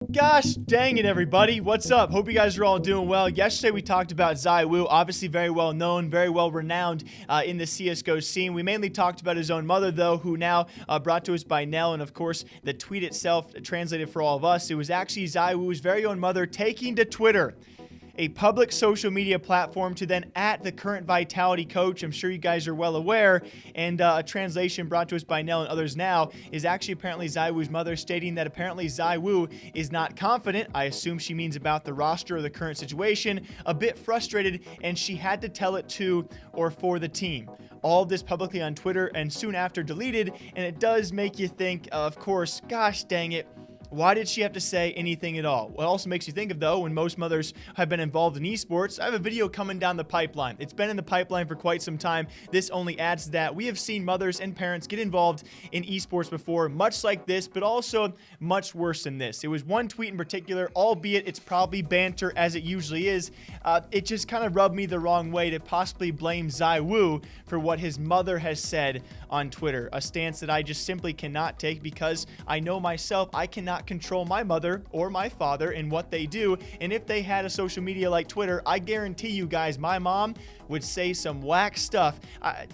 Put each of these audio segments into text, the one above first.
Gosh dang it, everybody. What's up? Hope you guys are all doing well. Yesterday, we talked about ZywOo, obviously very well known, very well renowned in the CSGO scene. We mainly talked about his own mother, though, who now brought to us by Nell. And of course, the tweet itself translated for all of us. It was actually ZywOo's very own mother taking to Twitter, a public social media platform, to then at the current Vitality coach. I'm sure you guys are well aware. And a translation brought to us by Nell and others now is actually apparently ZywOo's mother stating that apparently ZywOo is not confident. I assume she means about the roster or the current situation, a bit frustrated, and she had to tell it to or for the team. All of this publicly on Twitter and soon after deleted. And it does make you think, of course, gosh dang it, why did she have to say anything at all? What also makes you think of, though, when most mothers have been involved in esports, I have a video coming down the pipeline. It's been in the pipeline for quite some time. This only adds to that. We have seen mothers and parents get involved in esports before, much like this, but also much worse than this. It was one tweet in particular, albeit it's probably banter as it usually is. It just kind of rubbed me the wrong way to possibly blame ZywOo for what his mother has said on Twitter, a stance that I just simply cannot take because I know myself, I cannot control my mother or my father in what they do. And if they had a social media like Twitter, I guarantee you guys, my mom would say some whack stuff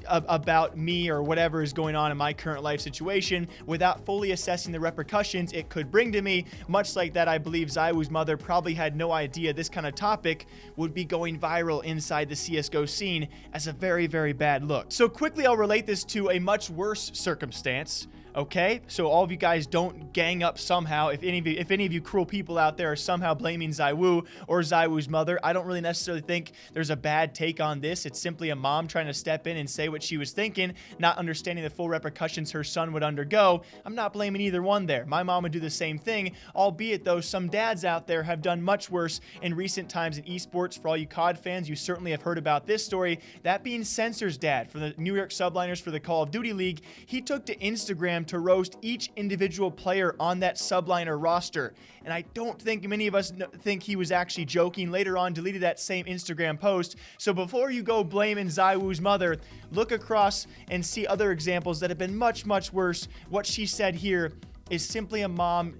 about me or whatever is going on in my current life situation without fully assessing the repercussions it could bring to me. Much like that, I believe ZywOo's mother probably had no idea this kind of topic would be going viral inside the CSGO scene as a very, very bad look. So quickly, I'll relate this to a much worse circumstance. Okay, so all of you guys don't gang up somehow. If any of you cruel people out there are somehow blaming ZywOo or ZywOo's mother, I don't really necessarily think there's a bad take on this. It's simply a mom trying to step in and say what she was thinking, not understanding the full repercussions her son would undergo. I'm not blaming either one there. My mom would do the same thing, albeit though some dads out there have done much worse in recent times in esports. For all you COD fans, you certainly have heard about this story. That being Censor's dad for the New York Subliners for the Call of Duty League. He took to Instagram to roast each individual player on that subliner roster. And I don't think many of us think he was actually joking. Later on, deleted that same Instagram post. So before you go blaming ZywOo's mother, look across and see other examples that have been much, much worse. What she said here is simply a mom,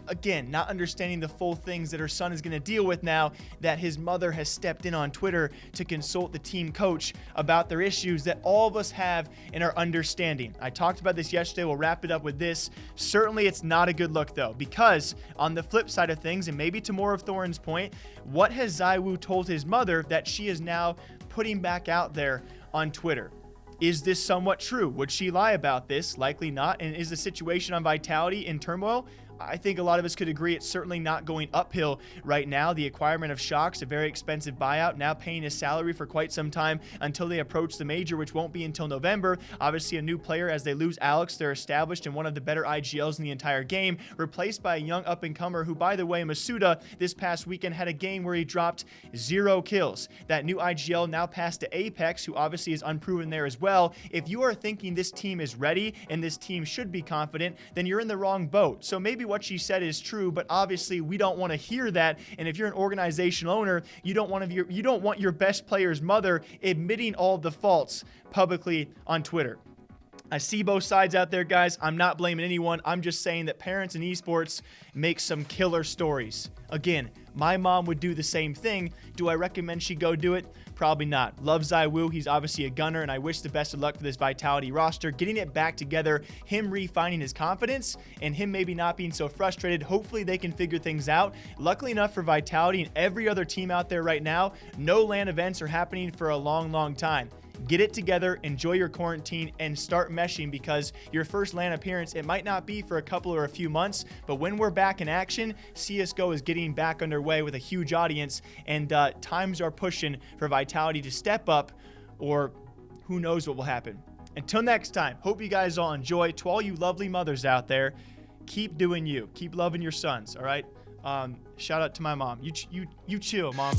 again, not understanding the full things that her son is going to deal with now that his mother has stepped in on Twitter to consult the team coach about their issues that all of us have in our understanding. I talked about this yesterday. We'll wrap it up with this. Certainly, it's not a good look, though, because on the flip side of things, and maybe to more of Thorin's point, what has ZywOo told his mother that she is now putting back out there on Twitter? Is this somewhat true? Would she lie about this? Likely not. And is the situation on Vitality in turmoil? I think a lot of us could agree it's certainly not going uphill right now. The acquirement of Shock's a very expensive buyout, now paying his salary for quite some time until they approach the major, which won't be until November. Obviously, a new player as they lose Alex. They're established in one of the better IGLs in the entire game, replaced by a young up-and-comer who, by the way, Masuda, this past weekend had a game where he dropped 0 kills. That new IGL now passed to Apex, who obviously is unproven there as well. If you are thinking this team is ready and this team should be confident, then you're in the wrong boat. So maybe what she said is true, but obviously we don't want to hear that. And if you're an organizational owner, you don't want your best player's mother admitting all of the faults publicly on Twitter. I see both sides out there, guys. I'm not blaming anyone. I'm just saying that parents in esports make some killer stories. Again, my mom would do the same thing. Do I recommend she go do it? Probably not. Love ZywOo. He's obviously a gunner, and I wish the best of luck for this Vitality roster. Getting it back together, him refinding his confidence, and him maybe not being so frustrated. Hopefully they can figure things out. Luckily enough for Vitality and every other team out there right now, no LAN events are happening for a long, long time. Get it together, enjoy your quarantine, and start meshing, because your first LAN appearance, it might not be for a couple or a few months, but when we're back in action, CSGO is getting back underway with a huge audience, and times are pushing for Vitality to step up, or who knows what will happen. Until next time, hope you guys all enjoy. To all you lovely mothers out there, keep doing you. Keep loving your sons, all right? Shout out to my mom. You chill, Mom.